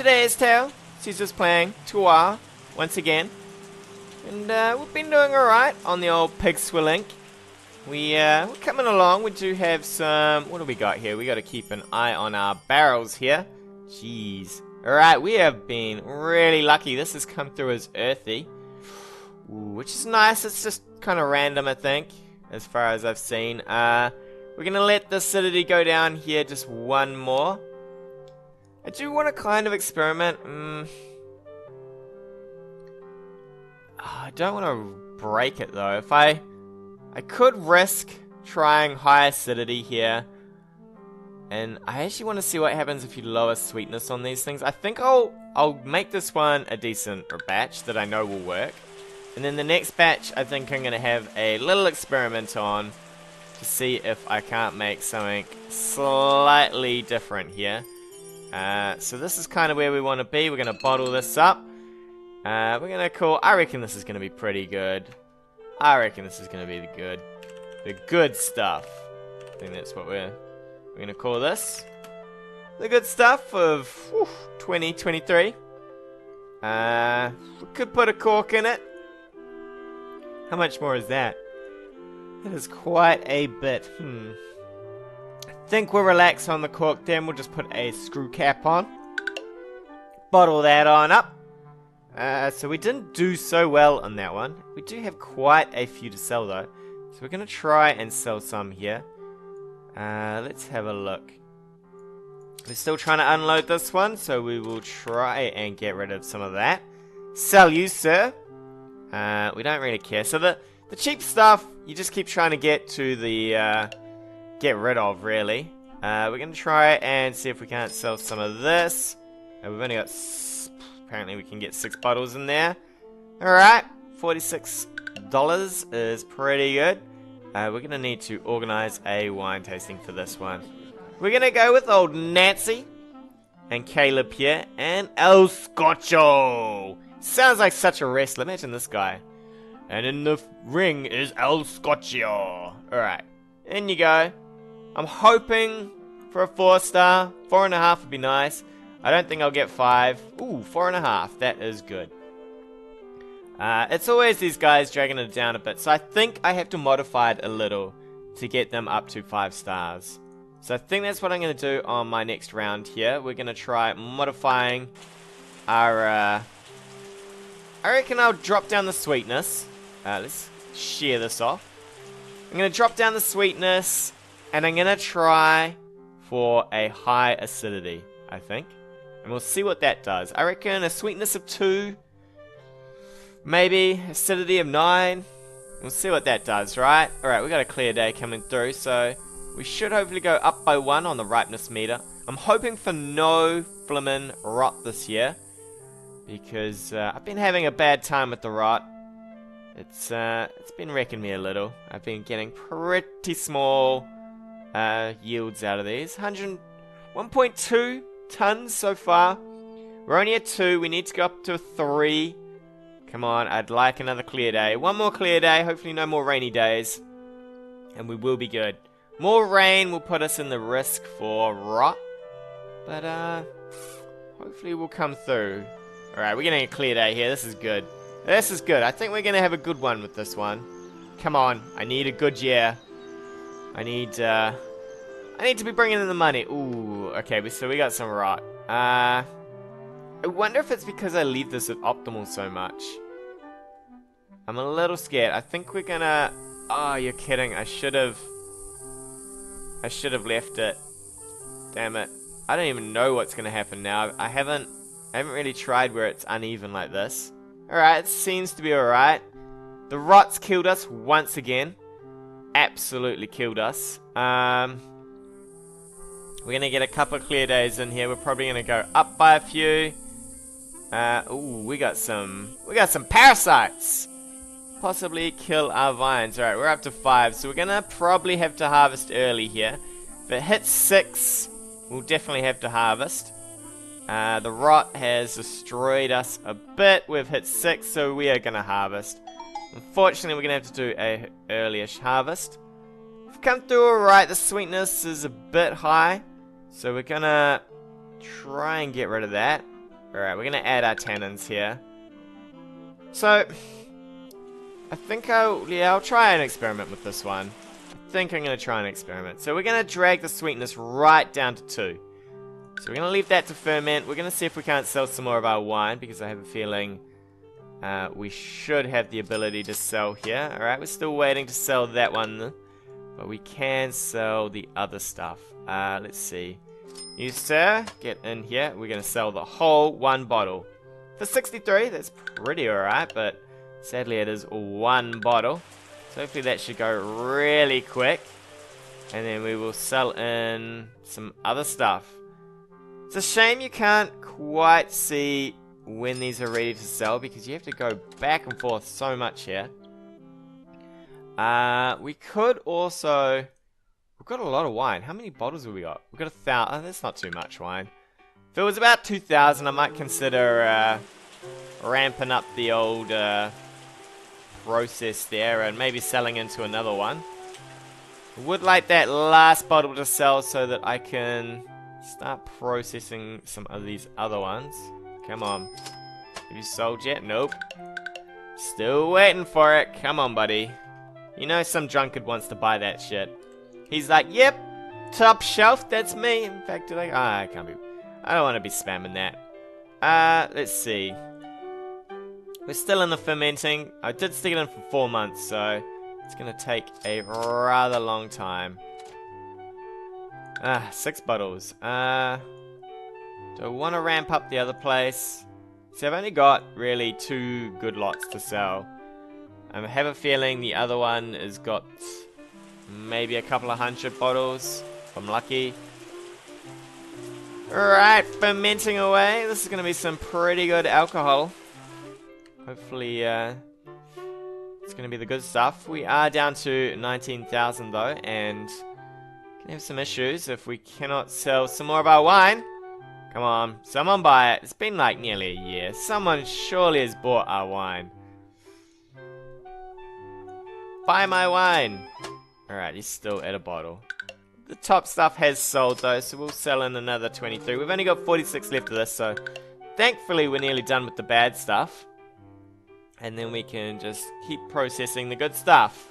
Today is Tao. She's just playing Terroir once again. And we've been doing alright on the old pig swillink. We're coming along. We do have some... What do we got here? We got to keep an eye on our barrels here. Jeez. Alright, we have been really lucky. This has come through as earthy. Ooh, which is nice. It's just kind of random, I think, as far as I've seen. We're going to let the acidity go down here just one more. I do want to kind of experiment. I don't want to break it though. If I could risk trying high acidity here. And I actually want to see what happens if you lower sweetness on these things. I think I'll make this one a decent batch that I know will work. And then the next batch I think I'm going to have a little experiment on to see if I can't make something slightly different here. So this is kind of where we want to be. We're going to bottle this up. We're going to call... I reckon this is going to be pretty good. I reckon this is going to be the good stuff. I think that's what we're going to call this. The good stuff of 2023. We could put a cork in it. How much more is that? That is quite a bit. I think we'll relax on the cork, then we'll just put a screw cap on. Bottle that on up. So we didn't do so well on that one. We do have quite a few to sell though. So we're going to try and sell some here. Let's have a look. We're still trying to unload this one, so we will try and get rid of some of that. Sell you, sir. We don't really care. So the cheap stuff, you just keep trying to get to the... get rid of, really. We're going to try and see if we can't sell some of this. We've only got... Apparently we can get 6 bottles in there. Alright, $46 is pretty good. We're going to need to organize a wine tasting for this one. We're going to go with old Nancy and Caleb here and El Scotcho. Sounds like such a wrestler. Imagine this guy. And in the ring is El Scotcho. Alright, in you go. I'm hoping for a 4-star. 4.5 would be nice. I don't think I'll get 5. Ooh, 4.5. That is good. It's always these guys dragging it down a bit. So I think I have to modify it a little to get them up to 5 stars. So I think that's what I'm going to do on my next round here. We're going to try modifying our... I reckon I'll drop down the sweetness. Let's shear this off. I'm going to drop down the sweetness... And I'm going to try for a high acidity, I think. And we'll see what that does. I reckon a sweetness of 2. Maybe acidity of 9. We'll see what that does, right? Alright, we got a clear day coming through. So we should hopefully go up by 1 on the ripeness meter. I'm hoping for no flimmin' rot this year. Because I've been having a bad time with the rot. It's been wrecking me a little. I've been getting pretty small... yields out of these. 1.2 tons so far. We're only at 2. We need to go up to 3. Come on, I'd like another clear day. One more clear day. Hopefully no more rainy days. And we will be good. More rain will put us in the risk for rot. But, hopefully we'll come through. Alright, we're getting a clear day here. This is good. This is good. I think we're going to have a good one with this one. Come on. I need a good year. I need to be bringing in the money. Ooh, okay, so we got some rot. I wonder if it's because I leave this at optimal so much. I'm a little scared. I think we're gonna... Oh, you're kidding. I should have left it. Damn it. I don't even know what's gonna happen now. I haven't really tried where it's uneven like this. Alright, it seems to be alright. The rot's killed us once again. Absolutely killed us. We're gonna get a couple of clear days in here. We're probably gonna go up by a few. Ooh, we got some parasites. Possibly kill our vines. Alright, we're up to 5, so we're gonna probably have to harvest early here. If it hits 6, we'll definitely have to harvest. The rot has destroyed us a bit. We've hit 6, so we are gonna harvest. Unfortunately, we're going to have to do a early-ish harvest. We've come through alright. The sweetness is a bit high. So we're going to try and get rid of that. Alright, we're gonna add our tannins here. So, I think I'll try an experiment with this one. I think I'm gonna try an experiment. So we're gonna drag the sweetness right down to 2. So we're gonna leave that to ferment. We're gonna see if we can't sell some more of our wine, because I have a feeling we should have the ability to sell here. Alright, we're still waiting to sell that one, but we can sell the other stuff. Let's see. You, sir, get in here. We're going to sell the whole 1 bottle. For 63, that's pretty alright, but sadly it is 1 bottle. So hopefully that should go really quick. And then we will sell in some other stuff. It's a shame you can't quite see when these are ready to sell, because you have to go back and forth so much here. We could also... We've got a lot of wine. How many bottles have we got? We've got 1,000. Oh, that's not too much wine. If it was about 2,000, I might consider ramping up the old process there and maybe selling into another one. I would like that last bottle to sell so that I can start processing some of these other ones. Come on. Have you sold yet? Nope. Still waiting for it. Come on, buddy. You know some drunkard wants to buy that shit. He's like, yep, top shelf, that's me. In fact, like, I can't be, I don't want to be spamming that. Let's see. We're still in the fermenting. I did stick it in for 4 months, so it's going to take a rather long time. 6 bottles. Do I want to ramp up the other place? See, I've only got really 2 good lots to sell. I have a feeling the other one has got maybe a couple of 100 bottles, if I'm lucky. Alright, fermenting away. This is going to be some pretty good alcohol. Hopefully, it's going to be the good stuff. We are down to 19,000 though, and can have some issues if we cannot sell some more of our wine. Come on, someone buy it. It's been like nearly a year. Someone surely has bought our wine. Buy my wine. Alright, he's still at a bottle. The top stuff has sold though, so we'll sell in another 23. We've only got 46 left of this, so thankfully we're nearly done with the bad stuff. And then we can just keep processing the good stuff,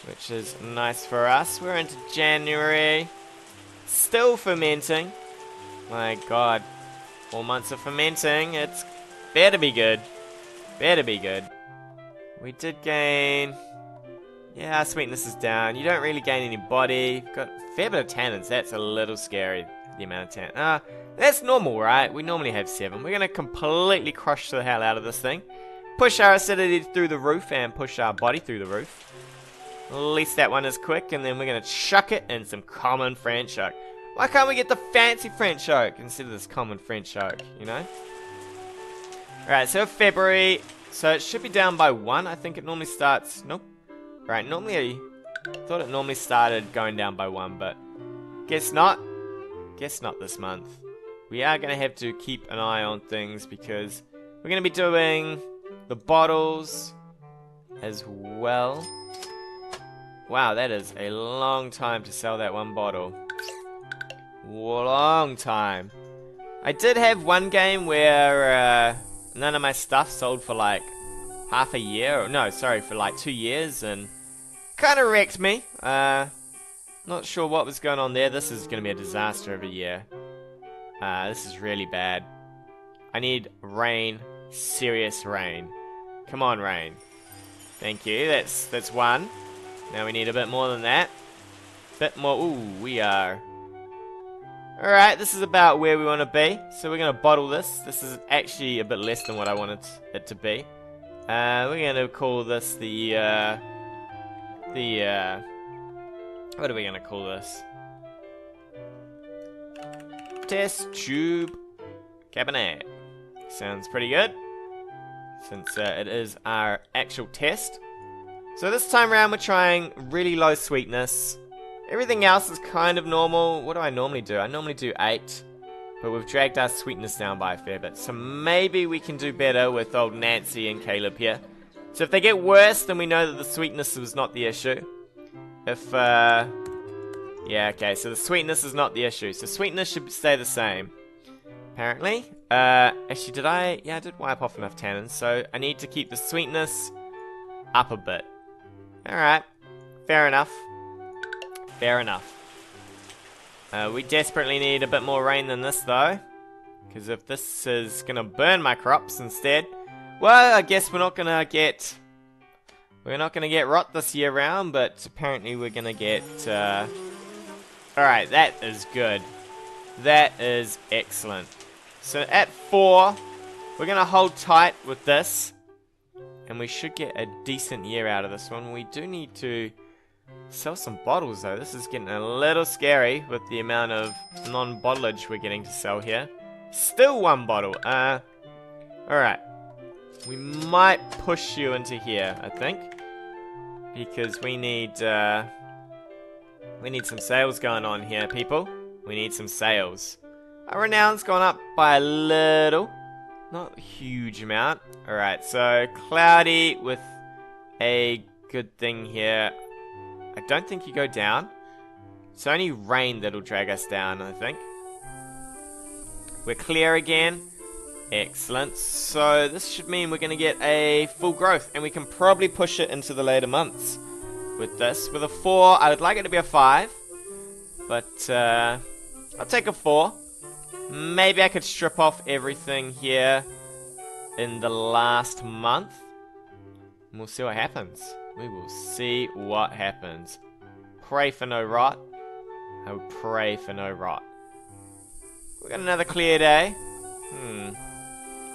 which is nice for us. We're into January. Still fermenting. My god. 4 months of fermenting. It's better be good. Better be good. We did gain... Yeah, our sweetness is down. You don't really gain any body. Got a fair bit of tannins. That's a little scary, the amount of tannin. That's normal, right? We normally have 7. We're going to completely crush the hell out of this thing. Push our acidity through the roof and push our body through the roof. At least that one is quick. And then we're going to chuck it in some common French oak. Why can't we get the fancy French oak instead of this common French oak, you know? Alright, so February. So it should be down by 1. I think it normally starts... Nope. Right, normally, I thought it normally started going down by 1, but guess not. Guess not this month. We are going to have to keep an eye on things because we're going to be doing the bottles as well. Wow, that is a long time to sell that 1 bottle. Long time. I did have one game where none of my stuff sold for like half a year, or no, sorry, for like 2 years, and kind of wrecked me. Not sure what was going on there. This is going to be a disaster of a year. This is really bad. I need rain, serious rain. Come on, rain. Thank you. That's 1. Now we need a bit more than that. Bit more. Ooh, we are. Alright, this is about where we want to be. So we're going to bottle this. This is actually a bit less than what I wanted it to be. We're going to call this the, what are we going to call this? Test tube cabinet. Sounds pretty good, since it is our actual test. So this time around we're trying really low sweetness. Everything else is kind of normal. What do I normally do? I normally do 8. But we've dragged our sweetness down by a fair bit. So maybe we can do better with old Nancy and Caleb here. So if they get worse, then we know that the sweetness was not the issue. If, yeah, okay, so the sweetness is not the issue. So sweetness should stay the same. apparently. Actually, did I? Yeah, I did wipe off enough tannins, so I need to keep the sweetness up a bit. Alright, fair enough. Fair enough. We desperately need a bit more rain than this, though. Because if this is going to burn my crops instead, well, I guess we're not going to get... We're not going to get rot this year round, but apparently we're going to get... Alright, that is good. That is excellent. So at 4, we're going to hold tight with this. And we should get a decent year out of this one. We do need to sell some bottles, though. This is getting a little scary with the amount of non-bottlage we're getting to sell here. Still 1 bottle. Alright. We might push you into here, I think. Because we need some sales going on here, people. We need some sales. Our renown's gone up by a little. Not a huge amount. Alright, so cloudy with a good thing here. I don't think you go down. It's only rain that'll drag us down, I think. We're clear again. Excellent. So this should mean we're going to get a full growth. And we can probably push it into the later months with this. With a 4, I would like it to be a 5. But I'll take a 4. Maybe I could strip off everything here in the last month. And we'll see what happens. We will see what happens. Pray for no rot. I will pray for no rot. We got another clear day.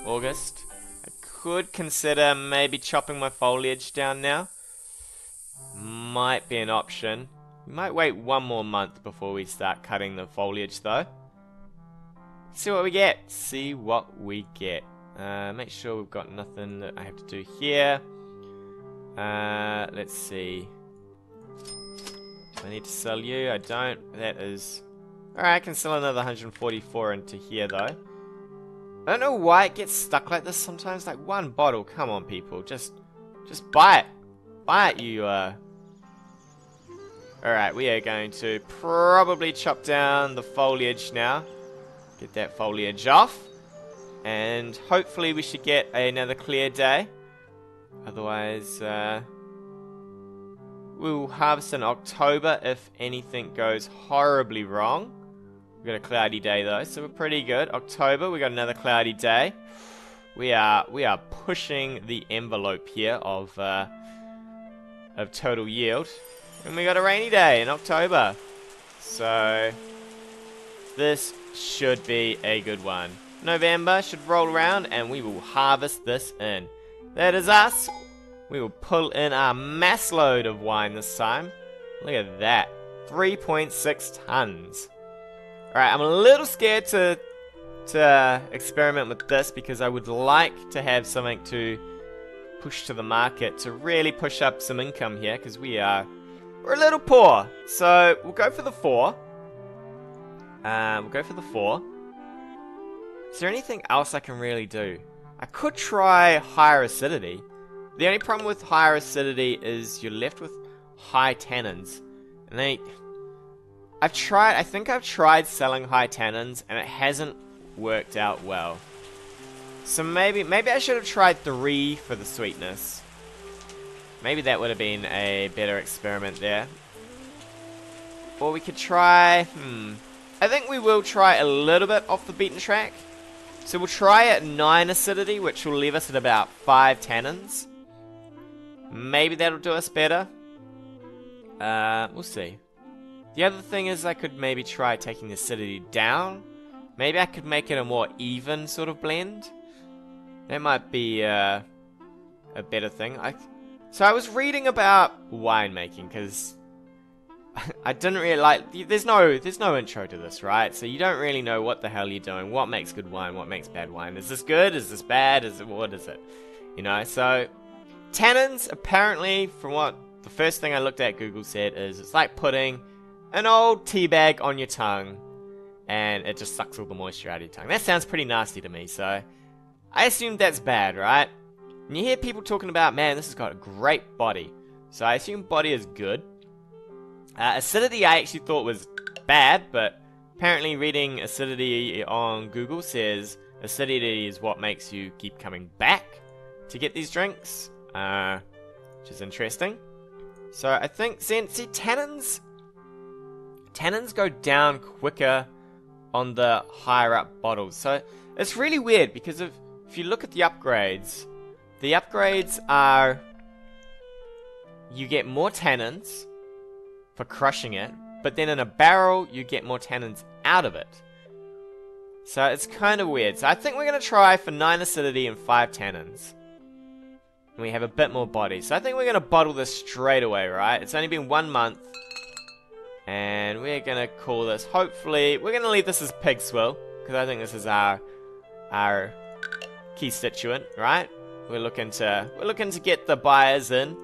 August. I could consider maybe chopping my foliage down now. Might be an option. We might wait 1 more month before we start cutting the foliage, though. See what we get. See what we get. Make sure we've got nothing that I have to do here. Let's see. Do I need to sell you? I don't. That is... Alright, I can sell another 144 into here, though. I don't know why it gets stuck like this sometimes. Like, 1 bottle. Come on, people. Just buy it. Buy it, you, Alright, we are going to probably chop down the foliage now. Get that foliage off. And hopefully we should get another clear day. Otherwise, we'll harvest in October if anything goes horribly wrong. We've got a cloudy day though, so we're pretty good. October, we got another cloudy day. We are pushing the envelope here of total yield. And we got a rainy day in October. So this should be a good one. November should roll around and we will harvest this in. That is us. We will pull in our mass load of wine this time. Look at that. 3.6 tons. Alright, I'm a little scared to experiment with this because I would like to have something to push to the market to really push up some income here because we're a little poor. So we'll go for the 4. We'll go for the 4. Is there anything else I can really do? I could try higher acidity. The only problem with higher acidity is you're left with high tannins. And I think I've tried selling high tannins and it hasn't worked out well. So maybe I should have tried 3 for the sweetness. Maybe that would have been a better experiment there. Or we could try, I think we will try a little bit off the beaten track. So we'll try at 9 acidity, which will leave us at about 5 tannins. Maybe that'll do us better. We'll see. The other thing is I could maybe try taking the acidity down. Maybe I could make it a more even sort of blend. That might be a better thing. So I was reading about winemaking because I didn't really like... There's no intro to this, right? So you don't really know what the hell you're doing. What makes good wine? What makes bad wine? Is this good? Is this bad? What is it? You know, so... Tannins, apparently, from what the first thing I looked at Google said is it's like putting an old tea bag on your tongue and it just sucks all the moisture out of your tongue. That sounds pretty nasty to me, so I assume that's bad, right? And you hear people talking about, man, this has got a great body. So I assume body is good. Acidity I actually thought was bad, but Apparently reading acidity on Google says acidity is what makes you keep coming back to get these drinks, which is interesting. So I think, see tannins go down quicker on the higher up bottles. So it's really weird because if you look at the upgrades are you get more tannins for crushing it, but then in a barrel you get more tannins out of it. So it's kind of weird. So I think we're going to try for 9 acidity and 5 tannins. And we have a bit more body. So I think we're going to bottle this straight away, right? It's only been 1 month. And we're going to call this, hopefully, we're going to leave this as pig swill, because I think this is our constituent, right? We're looking to get the buyers in.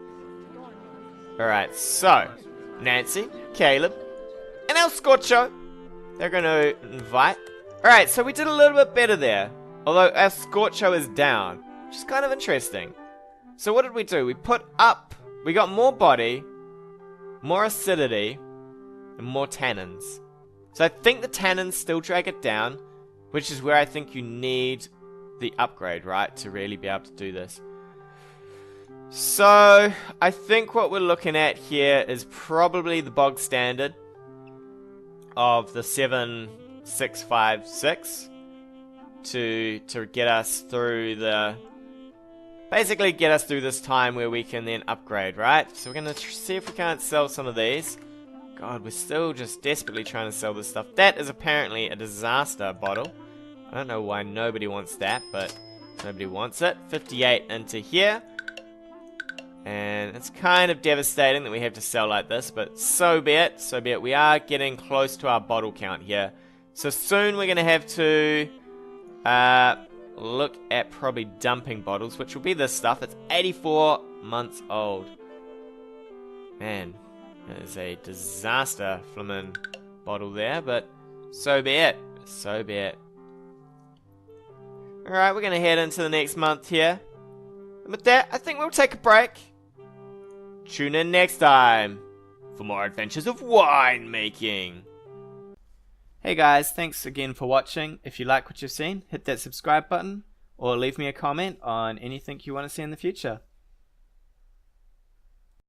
Alright, so Nancy, Caleb, and El Scorcho, they're going to invite. Alright, so we did a little bit better there, although El Scorcho is down, which is kind of interesting. So what did we do? We got more body, more acidity, and more tannins. So I think the tannins still drag it down, which is where I think you need the upgrade, right, to really be able to do this. So I think what we're looking at here is probably the bog standard of the 7656 to get us through basically get us through this time where we can then upgrade, right? So we're gonna see if we can't sell some of these. God, we're still just desperately trying to sell this stuff. That is apparently a disaster bottle. I don't know why nobody wants that, but nobody wants it. 58 into here. And it's kind of devastating that we have to sell like this, but so be it, so be it. We are getting close to our bottle count here. So soon we're going to have to look at probably dumping bottles, which will be this stuff. It's 84 months old. Man, that is a disaster flimin' bottle there, but so be it, so be it. Alright, we're going to head into the next month here. And with that, I think we'll take a break. Tune in next time for more adventures of winemaking. Hey guys, thanks again for watching. If you like what you've seen, hit that subscribe button or leave me a comment on anything you want to see in the future.